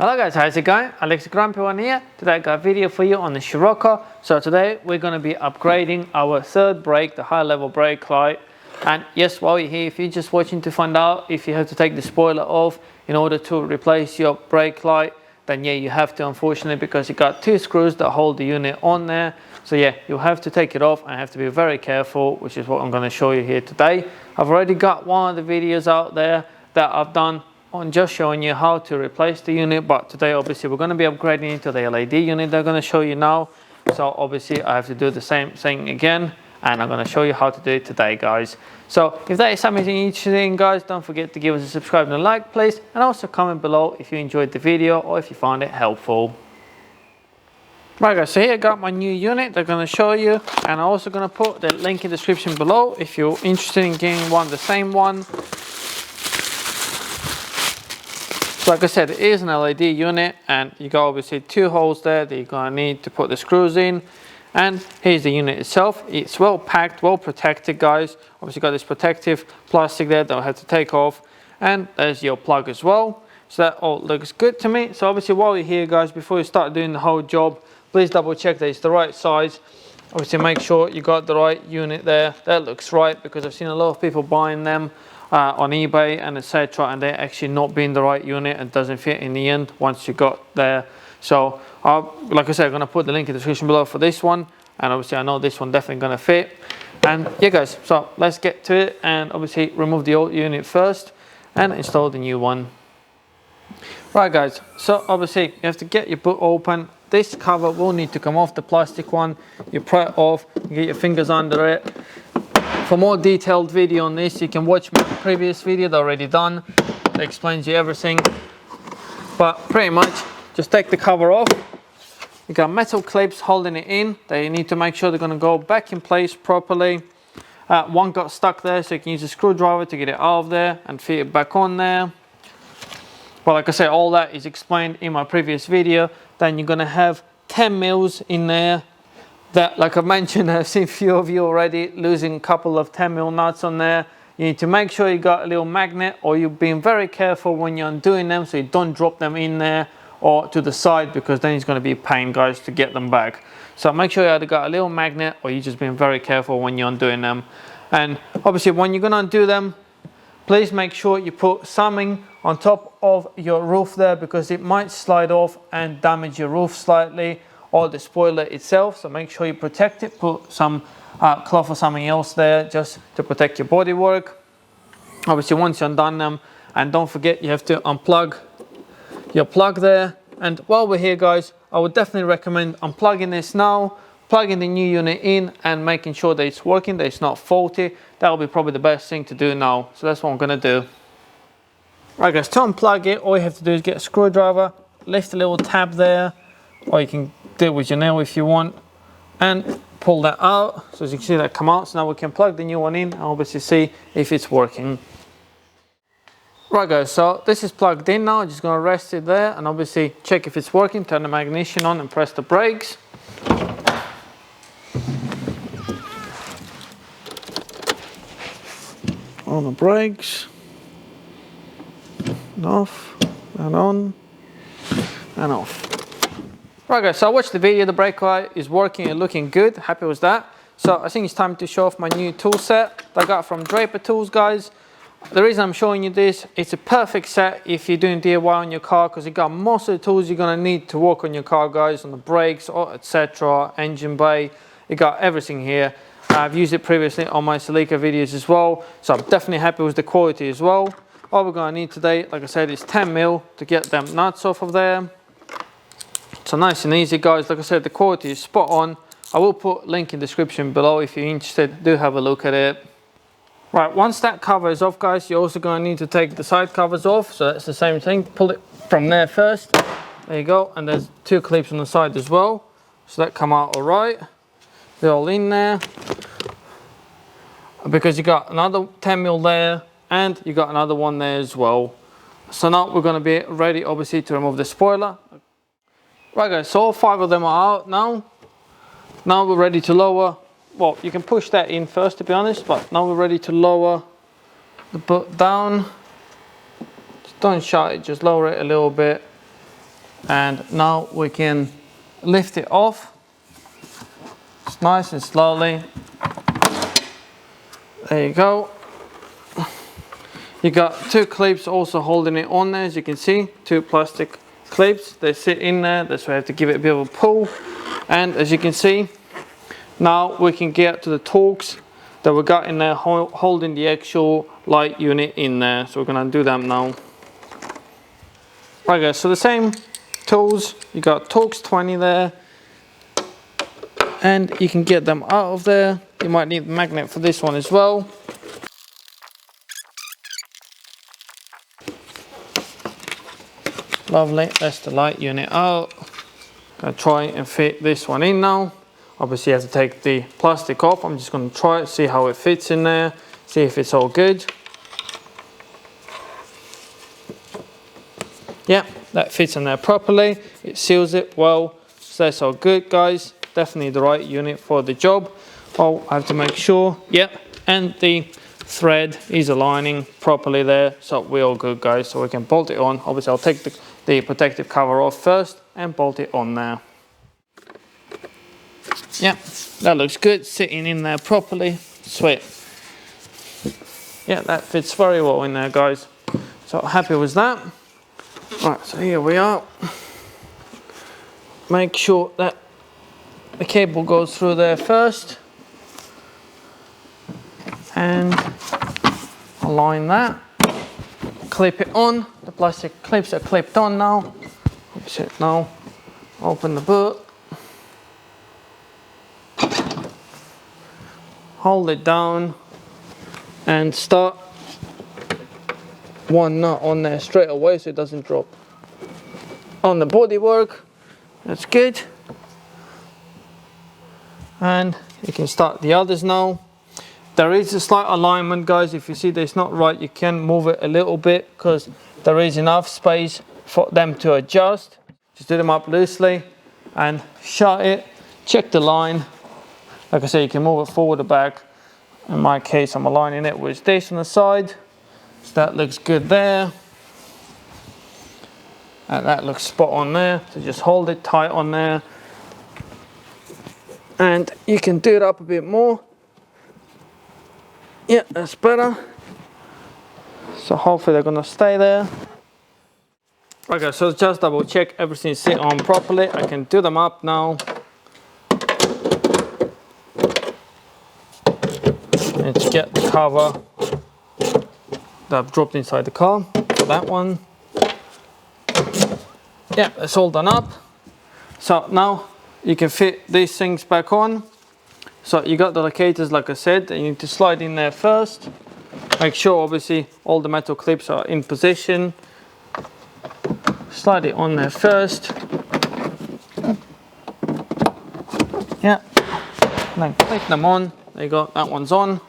Hello guys, how's it going? AlexTheGrumpyOne here. Today I got a video for you on the Scirocco. So today we're going to be upgrading our third brake, the high level brake light. And yes, while you're here, if you're just watching to find out if you have to take the spoiler off in order to replace your brake light, then yeah, you have to, unfortunately, because you got two screws that hold the unit on there. So yeah, you'll have to take it off and have to be very careful, which is what I'm going to show you here today. I've already got one of the videos out there that I've done on just showing you how to replace the unit, but today obviously we're going to be upgrading into the LED unit they're going to show you now. So obviously I have to do the same thing again, and I'm going to show you how to do it today, guys. So if that is something you're interested in, guys, don't forget to give us a subscribe and a like, please, and also comment below if you enjoyed the video or if you found it helpful. Right guys, so here I got my new unit they're going to show you, and I'm also going to put the link in the description below if you're interested in getting the same one. So like I said, it is an LED unit, and you got obviously two holes there that you're going to need to put the screws in. And here's the unit itself. It's well packed, well protected, guys. Obviously got this protective plastic there that I'll have to take off, and there's your plug as well. So that all looks good to me. So obviously while you're here, guys, before you start doing the whole job, please double check that it's the right size. Obviously make sure you got the right unit there. That looks right, because I've seen a lot of people buying them on eBay and etc., and they're actually not being the right unit and doesn't fit in the end once you got there. So like I said, I'm going to put the link in the description below for this one, and obviously I know this one definitely going to fit. And yeah guys, so let's get to it, and obviously remove the old unit first and install the new one. Right guys, so obviously you have to get your boot open. This cover will need to come off, the plastic one. You pry it off, you get your fingers under it. For more detailed video on this, you can watch my previous video that I already done that explains you everything. But pretty much just take the cover off. You got metal clips holding it in that you need to make sure they're going to go back in place properly. One got stuck there, so you can use a screwdriver to get it out of there and fit it back on there. But like I said, all that is explained in my previous video. Then you're going to have 10 mils in there. That, like I mentioned, I've seen a few of you already losing a couple of 10 mil nuts on there. You need to make sure you got a little magnet, or you're being very careful when you're undoing them so you don't drop them in there or to the side, because then it's going to be a pain, guys, to get them back. So make sure you either got a little magnet or you're just being very careful when you're undoing them. And obviously when you're going to undo them, please make sure you put something on top of your roof there, because it might slide off and damage your roof slightly, or the spoiler itself. So make sure you protect it. Put some cloth or something else there just to protect your bodywork. Obviously once you're undone them, and don't forget you have to unplug your plug there. And while we're here, guys, I would definitely recommend unplugging this now, plugging the new unit in and making sure that it's working, that it's not faulty. That will be probably the best thing to do now. So that's what I'm going to do. Right guys, to unplug it, all you have to do is get a screwdriver, lift the little tab there, or you can do it with your nail if you want, and pull that out. So as you can see, that come out. So now we can plug the new one in and obviously see if it's working. Right guys, so this is plugged in now. I'm just going to rest it there and obviously check if it's working. Turn the ignition on and press the brakes. On the brakes, and off, and on, and off. Right guys, so I watched the video, the brake light is working and looking good, happy with that. So I think it's time to show off my new tool set that I got from Draper Tools, guys. The reason I'm showing you this, it's a perfect set if you're doing DIY on your car, because you got most of the tools you're going to need to work on your car, guys, on the brakes, or etc., engine bay. You got everything here. I've used it previously on my Scirocco videos as well, so I'm definitely happy with the quality as well. All we're going to need today, like I said, is 10 mil to get them nuts off of there. So nice and easy, guys. Like I said, the quality is spot on. I will put a link in the description below if you're interested. Do have a look at it. Right, once that cover is off, guys, you're also going to need to take the side covers off. So that's the same thing. Pull it from there first. There you go. And there's two clips on the side as well. So that come out all right. They're all in there. Because you got another 10 mil there, and you got another one there as well. So now we're going to be ready, obviously, to remove the spoiler. Right guys, so all 5 of them are out now. Now we're ready to lower. Well, you can push that in first, to be honest, but now we're ready to lower the boot down. Just don't shut it, just lower it a little bit. And now we can lift it off. It's nice and slowly. There you go. You got two clips also holding it on there, as you can see, two plastic clips. They sit in there, that's why I have to give it a bit of a pull. And as you can see, now we can get to the Torx that we got in there holding the actual light unit in there. So we're gonna do that now. Right guys, so the same tools, you got Torx 20 there, and you can get them out of there. You might need the magnet for this one as well. Lovely, that's the light unit out. Gonna try and fit this one in now. Obviously you have to take the plastic off. I'm just gonna try it, see how it fits in there, see if it's all good. Yeah, that fits in there properly. It seals it well, so that's all good guys. Definitely the right unit for the job. Oh, I have to make sure, yeah, and the thread is aligning properly there, so we're all good guys. So we can bolt it on. Obviously I'll take the protective cover off first and bolt it on there. Yeah, that looks good, sitting in there properly. Sweet. Yeah, that fits very well in there guys, so happy with that. Right, so here we are. Make sure that the cable goes through there first and align that, clip it on. The plastic clips are clipped on now. Now open the boot, hold it down and start one nut on there straight away so it doesn't drop. On the bodywork, that's good. And you can start the others now. There is a slight alignment guys. If you see that it's not right, you can move it a little bit because there is enough space for them to adjust. Just do them up loosely and shut it. Check the line. Like I say, you can move it forward or back. In my case, I'm aligning it with this on the side. So that looks good there. And that looks spot on there. So just hold it tight on there. And you can do it up a bit more. Yeah, that's better. So hopefully they're gonna stay there. Okay, so just double check everything's sit on properly. I can do them up now. Let's get the cover that I've dropped inside the car. That one. Yeah, that's all done up. So now you can fit these things back on. So you got the locators, like I said, you need to slide in there first. Make sure obviously all the metal clips are in position. Slide it on there first. Yeah, and then click them on. There you go, that one's on.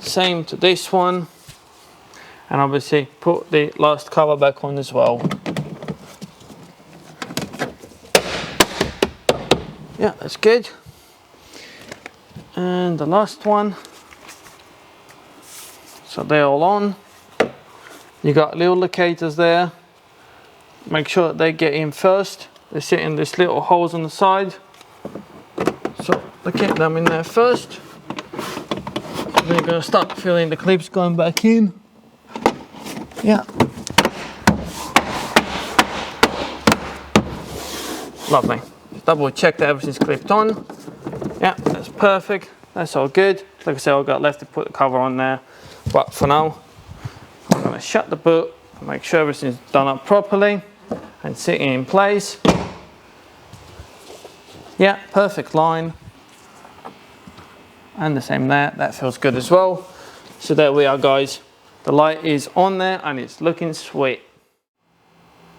Same to this one. And obviously put the last cover back on as well. Yeah, that's good. And the last one. So they're all on. You got little locators there. Make sure that they get in first. They sit in these little holes on the side. So locate them in there first. Then you're going to start feeling the clips going back in. Yeah. Lovely. Double check that everything's clipped on. Yeah, that's perfect. That's all good. Like I said, I've got left to put the cover on there. But for now, I'm going to shut the boot, make sure everything's done up properly and sitting in place. Yeah, perfect line. And the same there, that feels good as well. So there we are guys. The light is on there and it's looking sweet.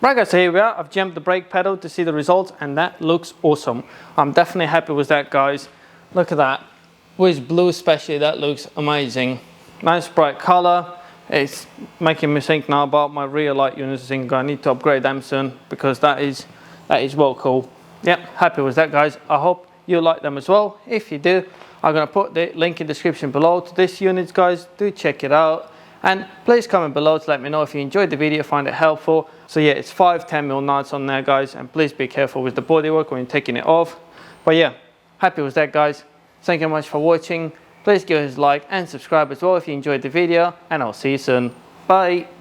Right guys, so here we are. I've jammed the brake pedal to see the results and that looks awesome. I'm definitely happy with that guys. Look at that. With blue especially, that looks amazing. Nice bright color. It's making me think now about my rear light units. I think I need to upgrade them soon because that is well cool. Yep, happy with that guys. I hope you like them as well. If you do, I'm going to put the link in the description below to this unit guys. Do check it out. And please comment below to let me know if you enjoyed the video, find it helpful. So yeah, it's 5 10mm nuts on there, guys, and please be careful with the bodywork when you're taking it off. But yeah, happy with that, guys. Thank you much for watching. Please give us a like and subscribe as well if you enjoyed the video, and I'll see you soon. Bye.